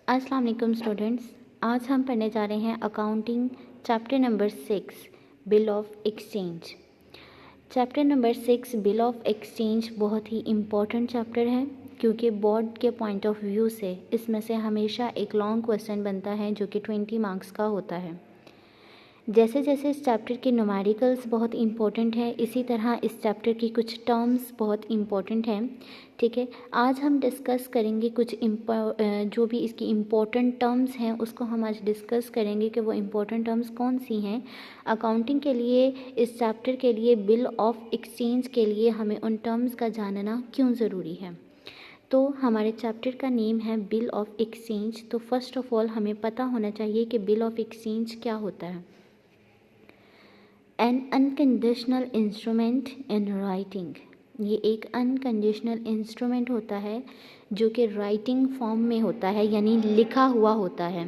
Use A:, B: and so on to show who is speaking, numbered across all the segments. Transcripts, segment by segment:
A: अस्सलाम वालेकुम स्टूडेंट्स। आज हम पढ़ने जा रहे हैं accounting chapter number 6 bill of exchange. Chapter number 6 bill of exchange बहुत ही इम्पॉर्टेंट चैप्टर है क्योंकि बोर्ड के पॉइंट ऑफ व्यू से इसमें से हमेशा एक लॉन्ग क्वेश्चन बनता है जो कि 20 मार्क्स का होता है। जैसे जैसे इस चैप्टर के न्यूमेरिकल्स बहुत इम्पोर्टेंट है, इसी तरह इस चैप्टर की कुछ टर्म्स बहुत इम्पोर्टेंट हैं। ठीक है, आज हम डिस्कस करेंगे कुछ जो भी इसकी इम्पोर्टेंट टर्म्स हैं उसको हम आज डिस्कस करेंगे कि वो इम्पोर्टेंट टर्म्स कौन सी हैं अकाउंटिंग के लिए। इस चैप्टर के लिए बिल ऑफ एक्सचेंज के लिए हमें उन टर्म्स का जानना क्यों ज़रूरी है। तो हमारे चैप्टर का नेम है बिल ऑफ एक्सचेंज। तो फर्स्ट ऑफ ऑल हमें पता होना चाहिए कि बिल ऑफ एक्सचेंज क्या होता है। N unconditional instrument in writing, ये एक अनकंडीशनल इंस्ट्रूमेंट होता है जो कि राइटिंग फॉर्म में होता है, यानी लिखा हुआ होता है।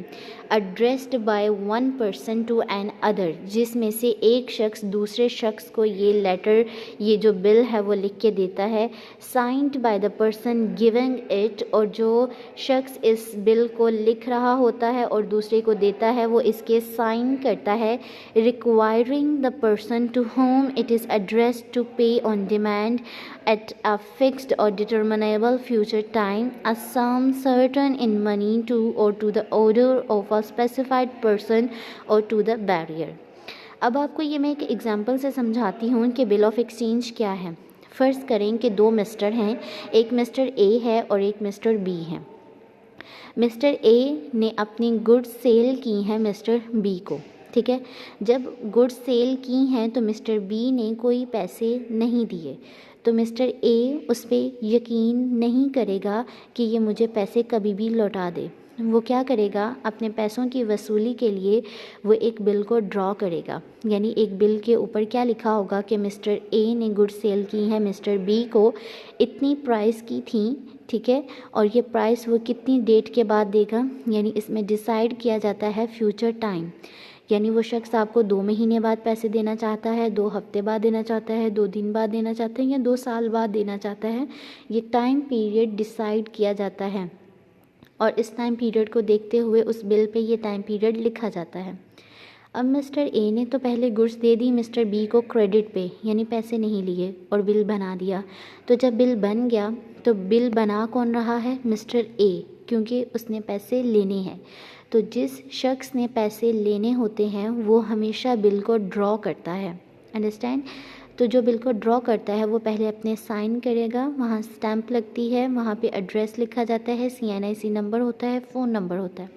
A: Addressed by one person to another, जिसमें से एक शख्स दूसरे शख्स को ये लेटर, ये जो बिल है वो लिख के देता है। Signed by the person giving it, और जो शख्स इस बिल को लिख रहा होता है और दूसरे को देता है वो इसके साइन करता है। Requiring the person to whom it is addressed to pay on demand at a fixed or determinable future time a sum certain in money to or to the order of a specified person or to the bearer। अब आपको ये मैं एक example से समझाती हूँ कि bill of exchange क्या है। फ़र्ज़ करें कि दो मिस्टर हैं, एक मिस्टर ए है और एक मिस्टर बी है। मिस्टर ए ने अपनी गुड्स सेल की हैं मिस्टर बी को। ठीक है, जब गुड्स सेल की हैं तो मिस्टर बी ने कोई पैसे नहीं दिए, तो मिस्टर ए उस पर यकीन नहीं करेगा कि ये मुझे पैसे कभी भी लौटा दे। वो क्या करेगा, अपने पैसों की वसूली के लिए वो एक बिल को ड्रॉ करेगा, यानी एक बिल के ऊपर क्या लिखा होगा कि मिस्टर ए ने गुड्स सेल की हैं मिस्टर बी को, इतनी प्राइस की थी। ठीक है, और ये प्राइस वो कितनी डेट के बाद देगा, यानी इसमें डिसाइड किया जाता है फ्यूचर टाइम, यानी वो शख्स आपको 2 महीने बाद पैसे देना चाहता है, 2 हफ्ते बाद देना चाहता है, 2 दिन बाद देना चाहता है या 2 साल बाद देना चाहता है। ये टाइम पीरियड डिसाइड किया जाता है और इस टाइम पीरियड को देखते हुए उस बिल पे ये टाइम पीरियड लिखा जाता है। अब मिस्टर ए ने तो पहले गुड्स दे दी मिस्टर बी को क्रेडिट पे, यानी पैसे नहीं लिए, और बिल बना दिया। तो जब बिल बन गया तो बिल बना कौन रहा है, मिस्टर ए, क्योंकि उसने पैसे लेने हैं। तो जिस शख्स ने पैसे लेने होते हैं वो हमेशा बिल को ड्रॉ करता है। अंडरस्टैंड। तो जो बिल को ड्रॉ करता है वो पहले अपने साइन करेगा, वहाँ स्टैंप लगती है, वहाँ पे एड्रेस लिखा जाता है, CNIC नंबर होता है, फ़ोन नंबर होता है।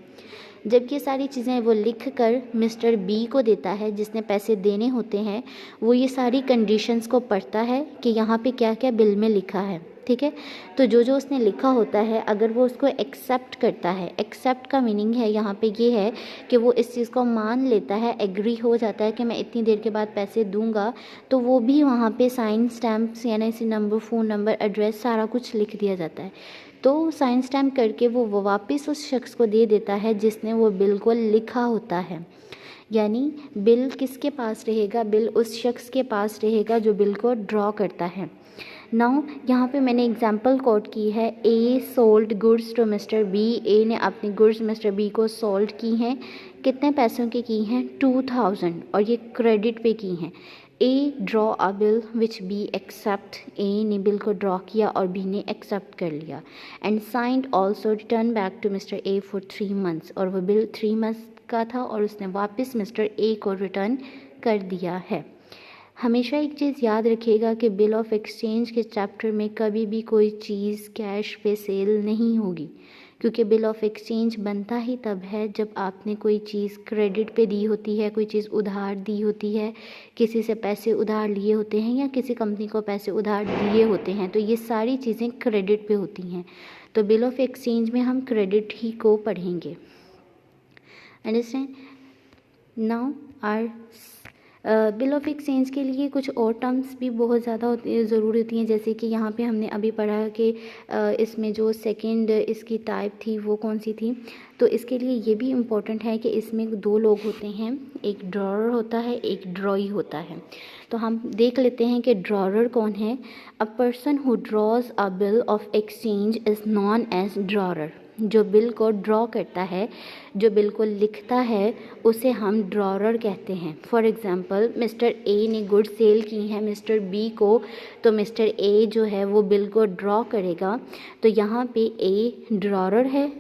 A: जब ये सारी चीज़ें वो लिख कर मिस्टर बी को देता है जिसने पैसे देने होते हैं, वो ये सारी कंडीशंस को पढ़ता है कि यहाँ पे क्या क्या बिल में लिखा है। ठीक है, तो जो जो उसने लिखा होता है अगर वो उसको एक्सेप्ट करता है, एक्सेप्ट का मीनिंग है यहाँ पे ये है कि वो इस चीज़ को मान लेता है, एग्री हो जाता है कि मैं इतनी देर के बाद पैसे दूंगा, तो वो भी वहाँ पे sign stamp, CNIC number, phone number, address सारा कुछ लिख दिया जाता है। तो साइन स्टैम्प करके वो वापस उस शख्स को दे देता है जिसने वो बिल को लिखा होता है, यानी बिल किसके पास रहेगा, बिल उस शख्स के पास रहेगा जो बिल को ड्रॉ करता है। नाउ यहाँ पे मैंने एग्जांपल कोट की है, A sold goods to mister B, A ने अपनी गुड्स मिस्टर बी को सोल्ड की हैं, कितने पैसों की हैं, 2000, और ये क्रेडिट पे की हैं। A draw a bill which B accept, A ने बिल को ड्रॉ किया और बी ने एक्सेप्ट कर लिया। And signed also return back to mister A for 3 months, और वो बिल 3 मंथ्स का था और उसने वापस मिस्टर ए को रिटर्न कर दिया है। हमेशा एक चीज़ याद रखिएगा कि बिल ऑफ एक्सचेंज के चैप्टर में कभी भी कोई चीज़ कैश पे सेल नहीं होगी, क्योंकि बिल ऑफ एक्सचेंज बनता ही तब है जब आपने कोई चीज़ क्रेडिट पे दी होती है, कोई चीज़ उधार दी होती है, किसी से पैसे उधार लिए होते हैं या किसी कंपनी को पैसे उधार दिए होते हैं, तो ये सारी चीज़ें क्रेडिट पे होती हैं। तो बिल ऑफ एक्सचेंज में हम क्रेडिट ही को पढ़ेंगे। Understand. Now are bill of exchange के लिए कुछ और टर्म्स भी बहुत ज़्यादा ज़रूरी होती हैं, जैसे कि यहाँ पे हमने अभी पढ़ा कि इसमें जो सेकंड इसकी टाइप थी वो कौन सी थी। तो इसके लिए ये भी इम्पोर्टेंट है कि इसमें 2 लोग होते हैं, एक ड्रॉअर होता है, एक ड्रॉई होता है। तो हम देख लेते हैं कि ड्रॉअर कौन है। A person who draws a bill of exchange is known as drawer, जो बिल को ड्रॉ करता है, जो बिल को लिखता है, उसे हम ड्रॉअर कहते हैं। फॉर एग्ज़ाम्पल, मिस्टर ए ने गुड सेल की है मिस्टर बी को, तो मिस्टर ए जो है वो बिल को ड्रॉ करेगा, तो यहाँ पे ए ड्रॉअर है,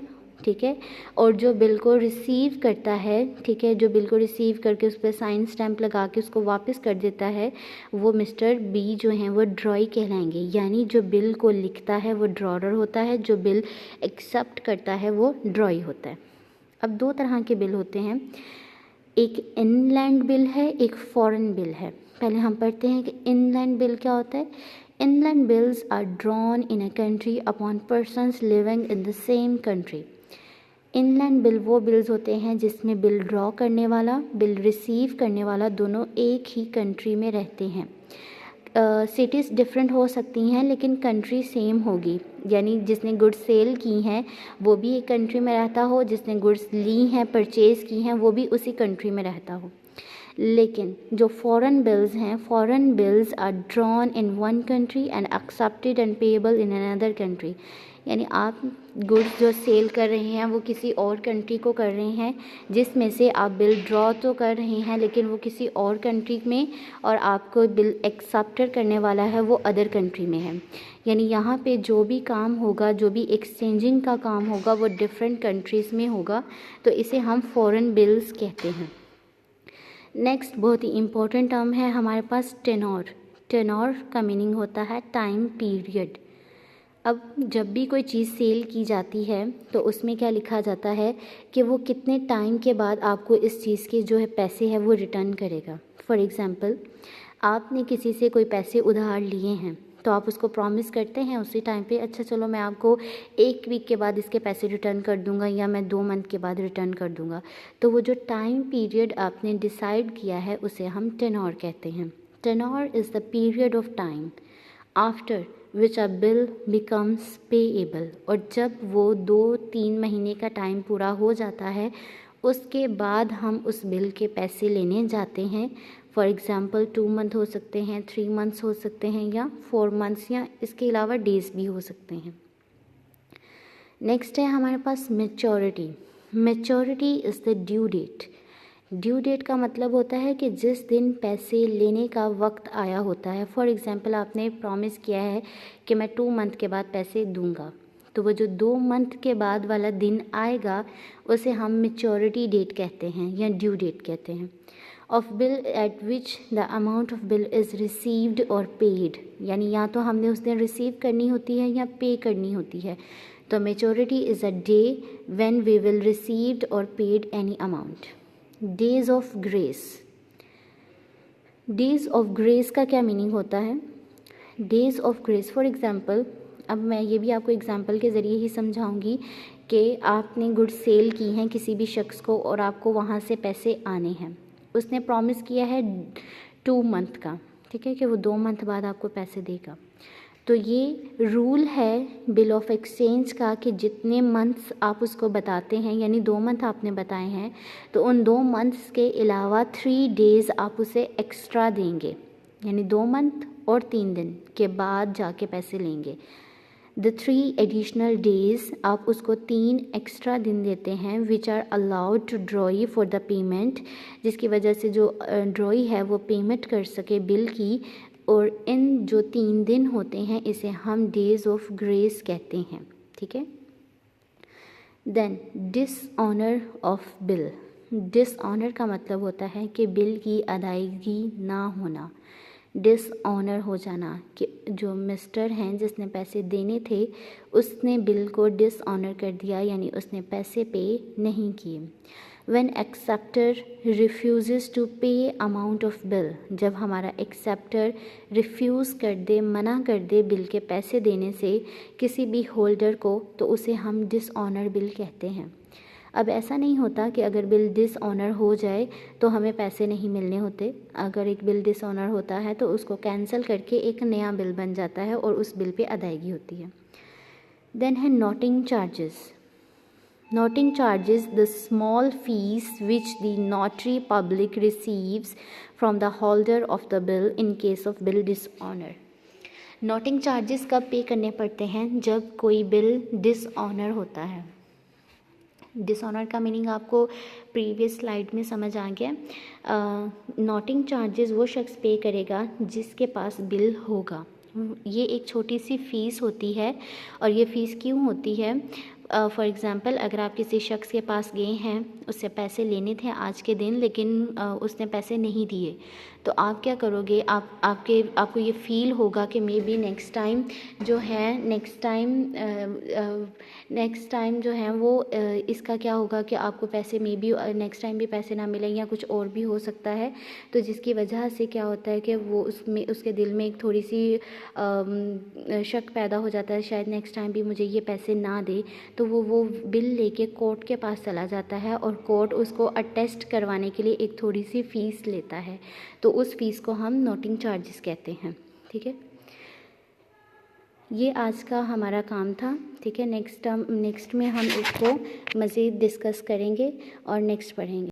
A: ठीक है। और जो बिल को रिसीव करता है, ठीक है, जो बिल को रिसीव करके उस पर साइन स्टैम्प लगा के उसको वापस कर देता है, वो मिस्टर बी जो हैं वो ड्रॉई कहलाएंगे। यानी जो बिल को लिखता है वो ड्रॉअर होता है, जो बिल एक्सेप्ट करता है वो ड्रॉई होता है। अब दो तरह के बिल होते हैं, एक इनलैंड बिल है, एक फॉरेन बिल है। पहले हम पढ़ते हैं कि इनलैंड बिल क्या होता है। Inland bills are drawn in a country upon persons living in the same country. Inland bill वो बिल्स होते हैं जिसमें बिल ड्रॉ करने वाला, बिल रिसीव करने वाला दोनों एक ही कंट्री में रहते हैं। सिटीज़ डिफरेंट हो सकती हैं लेकिन कंट्री सेम होगी। यानी जिसने गुड्स सेल की हैं वो भी एक कंट्री में रहता हो, जिसने गुड्स ली हैं, परचेज़ की हैं, वो भी उसी कंट्री में रहता हो। लेकिन जो फॉरेन बिल्स हैं, foreign bills are drawn in one country and accepted and payable in another country. यानी आप गुड्स जो सेल कर रहे हैं वो किसी और कंट्री को कर रहे हैं, जिसमें से आप बिल ड्रॉ तो कर रहे हैं लेकिन वो किसी और कंट्री में, और आपको बिल एक्सेप्ट करने वाला है वो अदर कंट्री में है। यानी यहाँ पे जो भी काम होगा, जो भी एक्सचेंजिंग का काम होगा वो डिफरेंट कंट्रीज़ में होगा, तो इसे हम फॉरेन बिल्स कहते हैं। नेक्स्ट बहुत ही इम्पोर्टेंट टर्म है हमारे पास टेनोर। टेनोर का मीनिंग होता है टाइम पीरियड। अब जब भी कोई चीज़ सेल की जाती है तो उसमें क्या लिखा जाता है कि वो कितने टाइम के बाद आपको इस चीज़ के जो है पैसे है वो रिटर्न करेगा। फॉर एग्ज़ाम्पल, आपने किसी से कोई पैसे उधार लिए हैं तो आप उसको प्रॉमिस करते हैं उसी टाइम पे, अच्छा चलो मैं आपको 1 वीक के बाद इसके पैसे रिटर्न कर दूंगा या मैं 2 मंथ के बाद रिटर्न कर दूंगा। तो वो जो टाइम पीरियड आपने डिसाइड किया है उसे हम टेनोर कहते हैं। Tenure is the period of time after which a bill becomes payable. और जब वो 2-3 महीने का टाइम पूरा हो जाता है उसके बाद हम उस बिल के पैसे लेने जाते हैं। फॉर एग्ज़ाम्पल 2 मंथ हो सकते हैं, 3 मंथ्स हो सकते हैं या 4 मंथ्स, या इसके अलावा डेज़ भी हो सकते हैं। नेक्स्ट है हमारे पास maturity. Maturity is the due date. Due date का मतलब होता है कि जिस दिन पैसे लेने का वक्त आया होता है। फॉर एग्ज़ाम्पल आपने प्रॉमिस किया है कि मैं 2 मंथ के बाद पैसे दूंगा, तो वो जो 2 मंथ के बाद वाला दिन आएगा उसे हम मैच्योरिटी डेट कहते हैं या ड्यू डेट कहते हैं। Of bill eight which the amount of bill is received और पेड। यानी या तो हमने उस दिन रिसीव करनी होती है या पे करनी होती है। तो maturity is a day when we will received और paid any amount. Days of grace. Days of grace का क्या मीनिंग होता है? Days of grace, for example, अब मैं ये भी आपको एग्ज़ाम्पल के ज़रिए ही समझाऊंगी कि आपने गुड्स सेल की हैं किसी भी शख्स को और आपको वहाँ से पैसे आने हैं। उसने प्रॉमिस किया है 2 मंथ का, ठीक है, कि वो 2 मंथ बाद आपको पैसे देगा। तो ये रूल है बिल ऑफ एक्सचेंज का कि जितने मंथ्स आप उसको बताते हैं, यानी 2 मंथ आपने बताए हैं, तो उन 2 मंथ्स के अलावा 3 डेज़ आप उसे एक्स्ट्रा देंगे। यानी 2 मंथ और 3 दिन के बाद जाके पैसे लेंगे। द 3 एडिशनल डेज़, आप उसको 3 एक्स्ट्रा दिन देते हैं which are allowed to drawee for the payment, जिसकी वजह से जो ड्रॉई है वो पेमेंट कर सके बिल की। और इन जो 3 दिन होते हैं इसे हम डेज़ ऑफ ग्रेस कहते हैं, ठीक है। Then dishonour of bill. Dishonour का मतलब होता है कि बिल की अदायगी ना होना, डिसऑनर हो जाना, कि जो मिस्टर हैं जिसने पैसे देने थे उसने बिल को डिसऑनर कर दिया, यानी उसने पैसे पे नहीं किए। व्हेन एक्सेप्टर रिफ्यूज़ेस टू पे अमाउंट ऑफ बिल, जब हमारा एक्सेप्टर रिफ्यूज़ कर दे, मना कर दे बिल के पैसे देने से किसी भी होल्डर को, तो उसे हम डिसऑनर बिल कहते हैं। अब ऐसा नहीं होता कि अगर बिल डिसऑनर हो जाए तो हमें पैसे नहीं मिलने होते। अगर एक बिल डिसऑनर होता है तो उसको कैंसिल करके एक नया बिल बन जाता है और उस बिल पे अदायगी होती है। देन है noting charges. Noting charges the small fees which the notary public receives from the holder of the bill in case of bill dishonour. Noting charges कब पे करने पड़ते हैं? जब कोई बिल डिसऑनर होता है। डिसऑनर का मीनिंग आपको प्रीवियस स्लाइड में समझ आ गया। नोटिंग चार्जेस वो शख्स पे करेगा जिसके पास बिल होगा। ये एक छोटी सी फ़ीस होती है, और ये फ़ीस क्यों होती है? फॉर एग्ज़ाम्पल, अगर आप किसी शख्स के पास गए हैं, उससे पैसे लेने थे आज के दिन, लेकिन उसने पैसे नहीं दिए, तो आप क्या करोगे? आपको ये फ़ील होगा कि मे बी नेक्स्ट टाइम जो है नेक्स्ट टाइम जो है वो इसका क्या होगा कि आपको पैसे मे बी नेक्स्ट टाइम भी पैसे ना मिलें, या कुछ और भी हो सकता है। तो जिसकी वजह से क्या होता है कि वो उसके दिल में एक थोड़ी सी शक पैदा हो जाता है, शायद नेक्स्ट टाइम भी मुझे ये पैसे ना दे। तो वो बिल लेके कोर्ट के पास चला जाता है, और कोर्ट उसको अटेस्ट करवाने के लिए एक थोड़ी सी फ़ीस लेता है। तो उस फ़ीस को हम नोटिंग चार्जेस कहते हैं। ठीक है, ये आज का हमारा काम था। ठीक है, नेक्स्ट में हम इसको मज़ीद डिस्कस करेंगे और नेक्स्ट पढ़ेंगे।